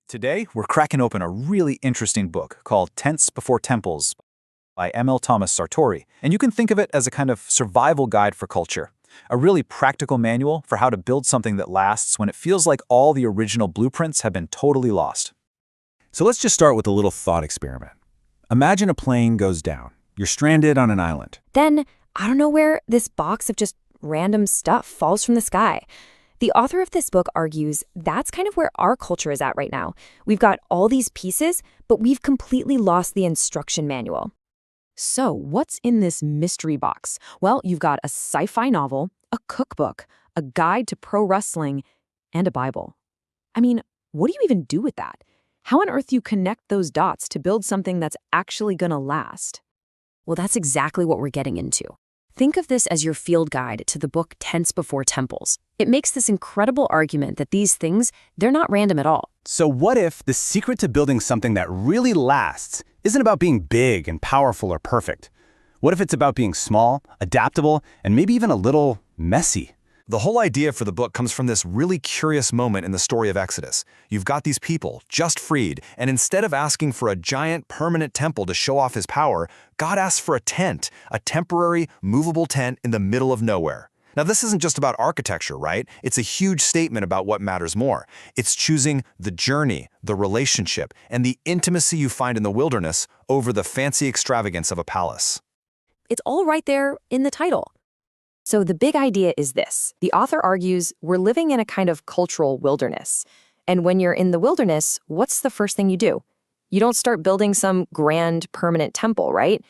Today, we're cracking open a really interesting book called Tents Before Temples by M.L. Thomas Sartori, and you can think of it as a kind of survival guide for culture, a really practical manual for how to build something that lasts when it feels like all the original blueprints have been totally lost. So let's just start with a little thought experiment. Imagine a plane goes down. You're stranded on an island. Then, out of nowhere, this box of just random stuff falls from the sky. The author of this book argues that's kind of where our culture is at right now. We've got all these pieces, but we've completely lost the instruction manual. So, what's in this mystery box? Well, you've got a sci-fi novel, a cookbook, a guide to pro wrestling, and a Bible. I mean, what do you even do with that? How on earth do you connect those dots to build something that's actually gonna last? Well, that's exactly what we're getting into. Think of this as your field guide to the book Tents Before Temples. It makes this incredible argument that these things, they're not random at all. So what if the secret to building something that really lasts isn't about being big and powerful or perfect? What if it's about being small, adaptable, and maybe even a little messy? The whole idea for the book comes from this really curious moment in the story of Exodus. You've got these people, just freed, and instead of asking for a giant, permanent temple to show off his power, God asks for a tent, a temporary, movable tent in the middle of nowhere. Now, this isn't just about architecture, right? It's a huge statement about what matters more. It's choosing the journey, the relationship, and the intimacy you find in the wilderness over the fancy extravagance of a palace. It's all right there in the title. So the big idea is this. The author argues we're living in a kind of cultural wilderness. And when you're in the wilderness, what's the first thing you do? You don't start building some grand, permanent temple, right?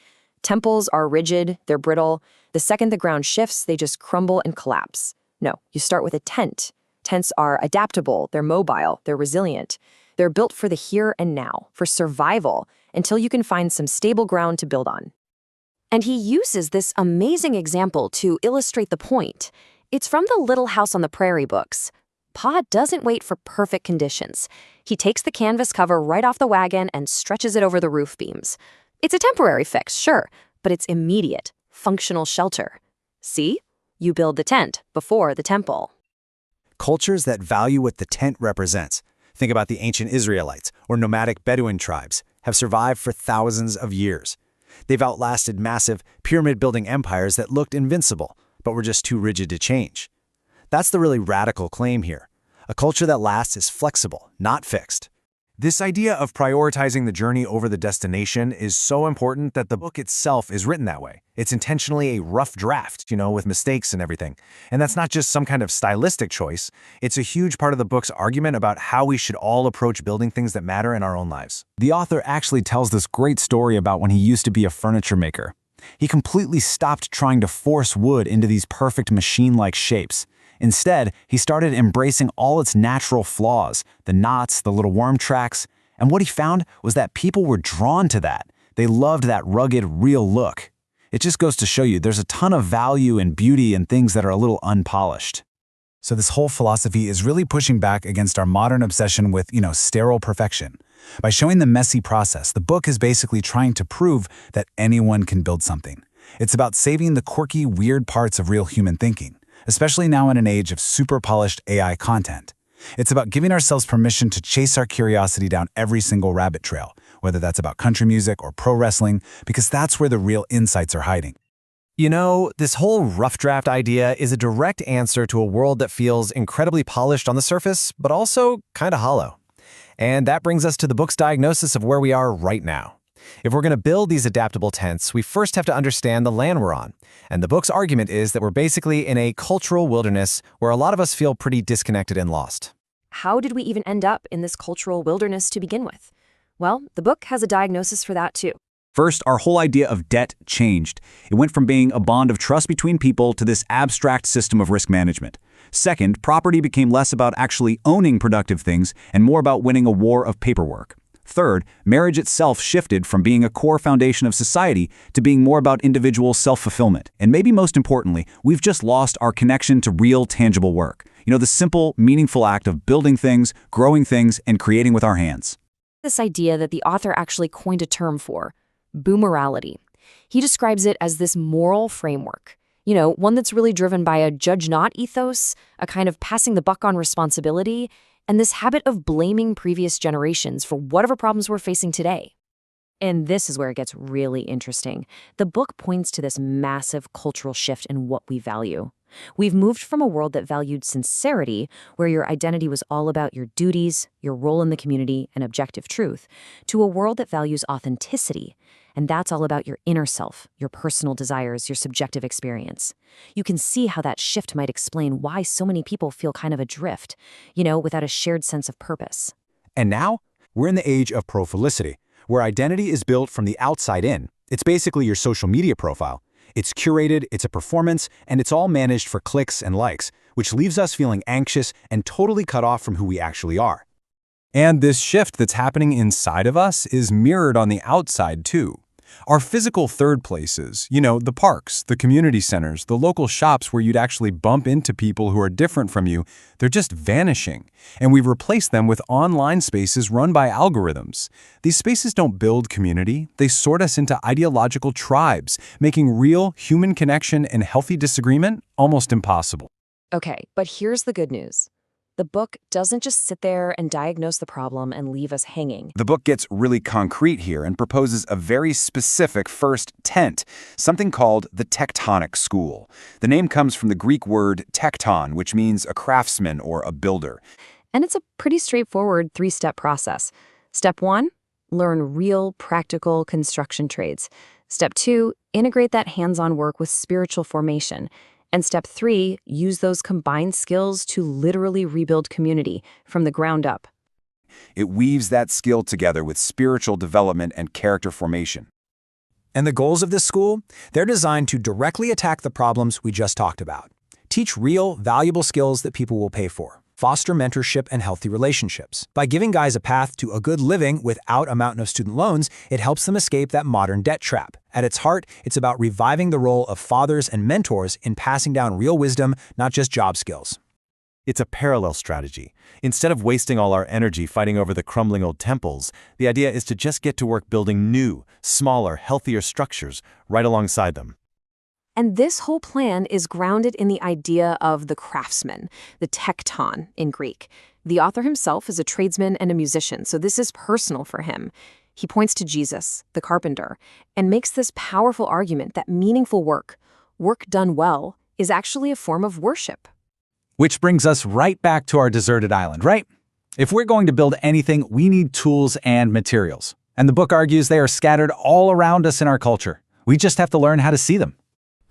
Temples are rigid, they're brittle. The second the ground shifts, they just crumble and collapse. No, you start with a tent. Tents are adaptable, they're mobile, they're resilient. They're built for the here and now, for survival, until you can find some stable ground to build on. And he uses this amazing example to illustrate the point. It's from the Little House on the Prairie books. Pa doesn't wait for perfect conditions. He takes the canvas cover right off the wagon and stretches it over the roof beams. It's a temporary fix, sure, but it's immediate, functional shelter. See? You build the tent before the temple. Cultures that value what the tent represents, think about the ancient Israelites or nomadic Bedouin tribes, have survived for thousands of years. They've outlasted massive, pyramid-building empires that looked invincible, but were just too rigid to change. That's the really radical claim here. A culture that lasts is flexible, not fixed. This idea of prioritizing the journey over the destination is so important that the book itself is written that way. It's intentionally a rough draft, with mistakes and everything. And that's not just some kind of stylistic choice. It's a huge part of the book's argument about how we should all approach building things that matter in our own lives. The author actually tells this great story about when he used to be a furniture maker. He completely stopped trying to force wood into these perfect machine-like shapes. Instead, he started embracing all its natural flaws, the knots, the little worm tracks, and what he found was that people were drawn to that. They loved that rugged, real look. It just goes to show you there's a ton of value and beauty in things that are a little unpolished. So this whole philosophy is really pushing back against our modern obsession with, sterile perfection. By showing the messy process, the book is basically trying to prove that anyone can build something. It's about saving the quirky, weird parts of real human thinking, especially now in an age of super polished AI content. It's about giving ourselves permission to chase our curiosity down every single rabbit trail, whether that's about country music or pro wrestling, because that's where the real insights are hiding. This whole rough draft idea is a direct answer to a world that feels incredibly polished on the surface, but also kind of hollow. And that brings us to the book's diagnosis of where we are right now. If we're going to build these adaptable tents, we first have to understand the land we're on. And the book's argument is that we're basically in a cultural wilderness where a lot of us feel pretty disconnected and lost. How did we even end up in this cultural wilderness to begin with? Well, the book has a diagnosis for that too. First, our whole idea of debt changed. It went from being a bond of trust between people to this abstract system of risk management. Second, property became less about actually owning productive things and more about winning a war of paperwork. Third, marriage itself shifted from being a core foundation of society to being more about individual self-fulfillment. And maybe most importantly, we've just lost our connection to real, tangible work. The simple, meaningful act of building things, growing things, and creating with our hands. This idea that the author actually coined a term for, boomorality. He describes it as this moral framework. One that's really driven by a judge-not ethos, a kind of passing the buck on responsibility, and this habit of blaming previous generations for whatever problems we're facing today. And this is where it gets really interesting. The book points to this massive cultural shift in what we value. We've moved from a world that valued sincerity, where your identity was all about your duties, your role in the community, and objective truth, to a world that values authenticity. And that's all about your inner self, your personal desires, your subjective experience. You can see how that shift might explain why so many people feel kind of adrift, without a shared sense of purpose. And now, we're in the age of profilicity, where identity is built from the outside in. It's basically your social media profile. It's curated, it's a performance, and it's all managed for clicks and likes, which leaves us feeling anxious and totally cut off from who we actually are. And this shift that's happening inside of us is mirrored on the outside too. Our physical third places, the parks, the community centers, the local shops where you'd actually bump into people who are different from you, they're just vanishing. And we've replaced them with online spaces run by algorithms. These spaces don't build community, they sort us into ideological tribes, making real human connection and healthy disagreement almost impossible. Okay, but here's the good news. The book doesn't just sit there and diagnose the problem and leave us hanging. The book gets really concrete here and proposes a very specific first tent, something called the tectonic school. The name comes from the Greek word tekton, which means a craftsman or a builder. And it's a pretty straightforward 3-step process. Step 1, learn real, practical construction trades. Step 2, integrate that hands-on work with spiritual formation. And step 3, use those combined skills to literally rebuild community from the ground up. It weaves that skill together with spiritual development and character formation. And the goals of this school? They're designed to directly attack the problems we just talked about. Teach real, valuable skills that people will pay for. Foster mentorship and healthy relationships. By giving guys a path to a good living without a mountain of student loans, it helps them escape that modern debt trap. At its heart, it's about reviving the role of fathers and mentors in passing down real wisdom, not just job skills. It's a parallel strategy. Instead of wasting all our energy fighting over the crumbling old temples, the idea is to just get to work building new, smaller, healthier structures right alongside them. And this whole plan is grounded in the idea of the craftsman, the tekton in Greek. The author himself is a tradesman and a musician, so this is personal for him. He points to Jesus, the carpenter, and makes this powerful argument that meaningful work done well, is actually a form of worship. Which brings us right back to our deserted island, right? If we're going to build anything, we need tools and materials. And the book argues they are scattered all around us in our culture. We just have to learn how to see them.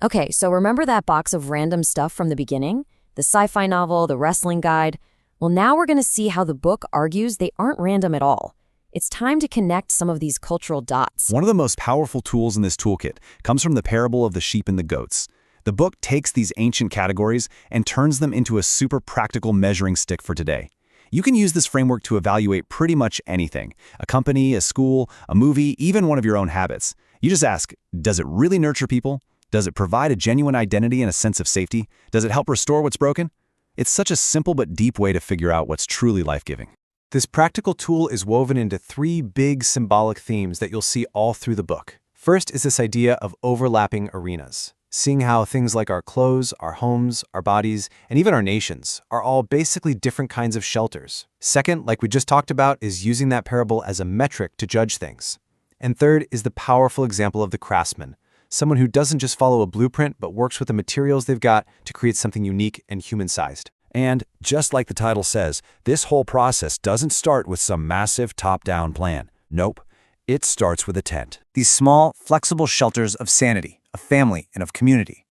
Okay, so remember that box of random stuff from the beginning? The sci-fi novel, the wrestling guide? Well, now we're going to see how the book argues they aren't random at all. It's time to connect some of these cultural dots. One of the most powerful tools in this toolkit comes from the parable of the sheep and the goats. The book takes these ancient categories and turns them into a super practical measuring stick for today. You can use this framework to evaluate pretty much anything: a company, a school, a movie, even one of your own habits. You just ask, does it really nurture people? Does it provide a genuine identity and a sense of safety? Does it help restore what's broken? It's such a simple but deep way to figure out what's truly life-giving. This practical tool is woven into 3 big symbolic themes that you'll see all through the book. First is this idea of overlapping arenas, seeing how things like our clothes, our homes, our bodies, and even our nations are all basically different kinds of shelters. Second, like we just talked about, is using that parable as a metric to judge things. And third is the powerful example of the craftsman, someone who doesn't just follow a blueprint but works with the materials they've got to create something unique and human-sized. And, just like the title says, this whole process doesn't start with some massive top-down plan. Nope. It starts with a tent. These small, flexible shelters of sanity, of family, and of community.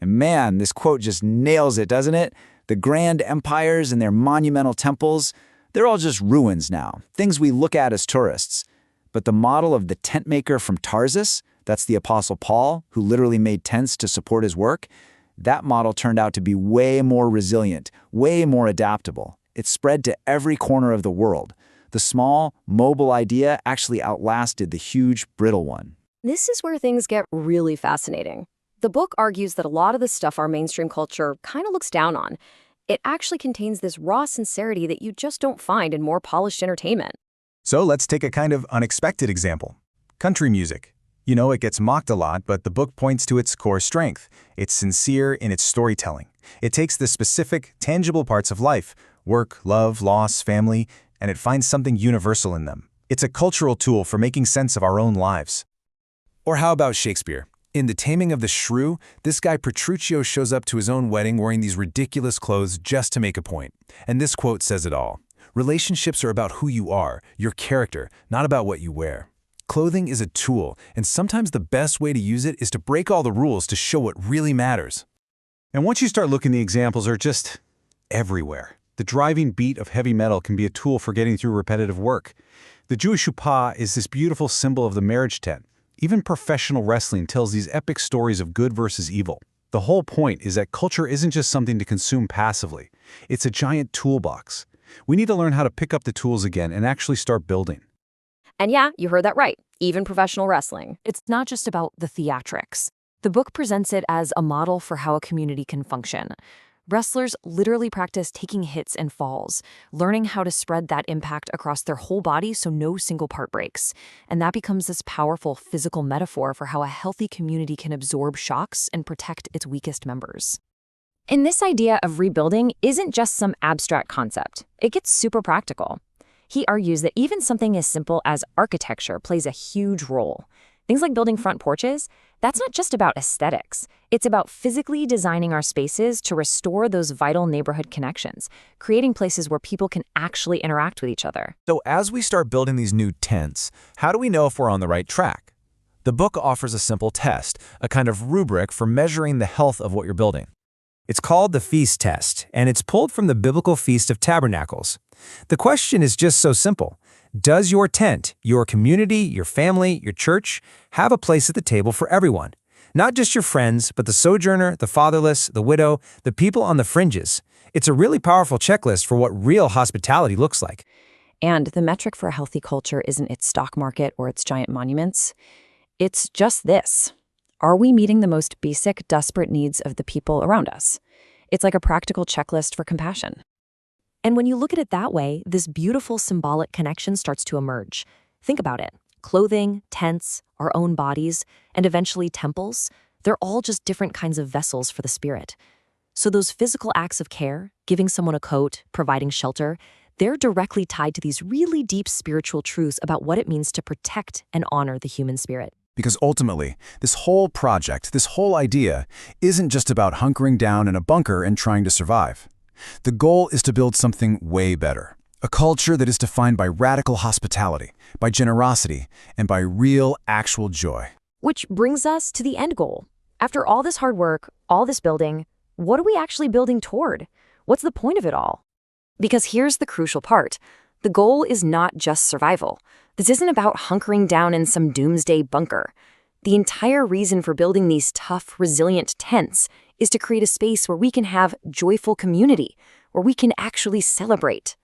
And man, this quote just nails it, doesn't it? The grand empires and their monumental temples, they're all just ruins now, things we look at as tourists. But the model of the tent maker from Tarsus, that's the Apostle Paul, who literally made tents to support his work, that model turned out to be way more resilient, way more adaptable. It spread to every corner of the world. The small, mobile idea actually outlasted the huge, brittle one. This is where things get really fascinating. The book argues that a lot of the stuff our mainstream culture kind of looks down on. It actually contains this raw sincerity that you just don't find in more polished entertainment. So let's take a kind of unexpected example. Country music. It gets mocked a lot, but the book points to its core strength. It's sincere in its storytelling. It takes the specific, tangible parts of life, work, love, loss, family, and it finds something universal in them. It's a cultural tool for making sense of our own lives. Or how about Shakespeare? In The Taming of the Shrew, this guy Petruchio shows up to his own wedding wearing these ridiculous clothes just to make a point. And this quote says it all. Relationships are about who you are, your character, not about what you wear. Clothing is a tool, and sometimes the best way to use it is to break all the rules to show what really matters. And once you start looking, the examples are just everywhere. The driving beat of heavy metal can be a tool for getting through repetitive work. The Jewish chuppah is this beautiful symbol of the marriage tent. Even professional wrestling tells these epic stories of good versus evil. The whole point is that culture isn't just something to consume passively. It's a giant toolbox. We need to learn how to pick up the tools again and actually start building. And yeah, you heard that right, even professional wrestling. It's not just about the theatrics. The book presents it as a model for how a community can function. Wrestlers literally practice taking hits and falls, learning how to spread that impact across their whole body so no single part breaks. And that becomes this powerful physical metaphor for how a healthy community can absorb shocks and protect its weakest members. And this idea of rebuilding isn't just some abstract concept. It gets super practical. He argues that even something as simple as architecture plays a huge role. Things like building front porches, that's not just about aesthetics. It's about physically designing our spaces to restore those vital neighborhood connections, creating places where people can actually interact with each other. So as we start building these new tents, how do we know if we're on the right track? The book offers a simple test, a kind of rubric for measuring the health of what you're building. It's called the Feast Test, and it's pulled from the biblical Feast of Tabernacles. The question is just so simple. Does your tent, your community, your family, your church, have a place at the table for everyone? Not just your friends, but the sojourner, the fatherless, the widow, the people on the fringes. It's a really powerful checklist for what real hospitality looks like. And the metric for a healthy culture isn't its stock market or its giant monuments. It's just this. Are we meeting the most basic, desperate needs of the people around us? It's like a practical checklist for compassion. And when you look at it that way, this beautiful symbolic connection starts to emerge. Think about it. Clothing, tents, our own bodies, and eventually temples, they're all just different kinds of vessels for the spirit. So those physical acts of care, giving someone a coat, providing shelter, they're directly tied to these really deep spiritual truths about what it means to protect and honor the human spirit. Because ultimately, this whole project, this whole idea, isn't just about hunkering down in a bunker and trying to survive. The goal is to build something way better. A culture that is defined by radical hospitality, by generosity, and by real, actual joy. Which brings us to the end goal. After all this hard work, all this building, what are we actually building toward? What's the point of it all? Because here's the crucial part. The goal is not just survival. This isn't about hunkering down in some doomsday bunker. The entire reason for building these tough, resilient tents is to create a space where we can have joyful community, where we can actually celebrate.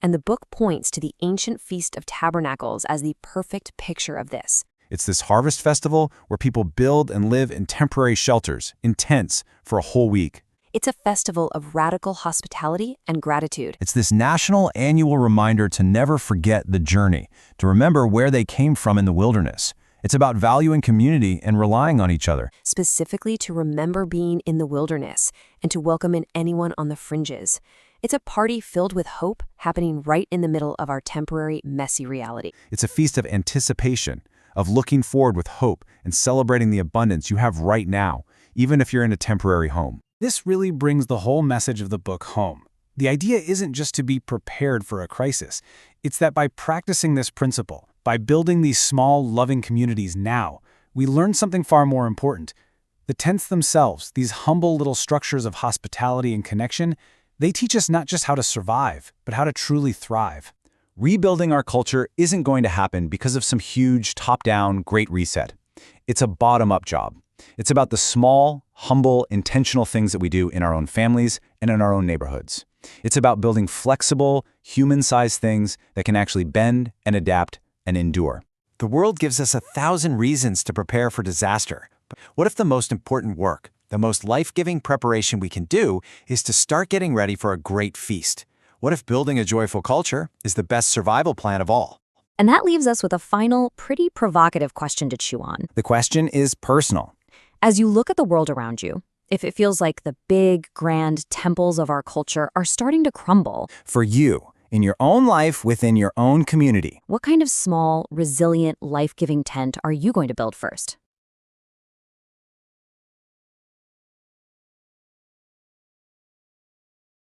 And the book points to the ancient Feast of Tabernacles as the perfect picture of this. It's this harvest festival where people build and live in temporary shelters, in tents, for a whole week. It's a festival of radical hospitality and gratitude. It's this national annual reminder to never forget the journey, to remember where they came from in the wilderness. It's about valuing community and relying on each other. Specifically to remember being in the wilderness and to welcome in anyone on the fringes. It's a party filled with hope happening right in the middle of our temporary, messy reality. It's a feast of anticipation, of looking forward with hope and celebrating the abundance you have right now, even if you're in a temporary home. This really brings the whole message of the book home. The idea isn't just to be prepared for a crisis. It's that by practicing this principle, by building these small, loving communities now, we learn something far more important. The tents themselves, these humble little structures of hospitality and connection, they teach us not just how to survive, but how to truly thrive. Rebuilding our culture isn't going to happen because of some huge top-down great reset. It's a bottom-up job. It's about the small, humble, intentional things that we do in our own families and in our own neighborhoods. It's about building flexible, human-sized things that can actually bend and adapt and endure. The world gives us 1,000 reasons to prepare for disaster. But what if the most important work, the most life-giving preparation we can do is to start getting ready for a great feast? What if building a joyful culture is the best survival plan of all? And that leaves us with a final, pretty provocative question to chew on. The question is personal. As you look at the world around you, if it feels like the big, grand temples of our culture are starting to crumble? For you, in your own life, within your own community. What kind of small, resilient, life-giving tent are you going to build first?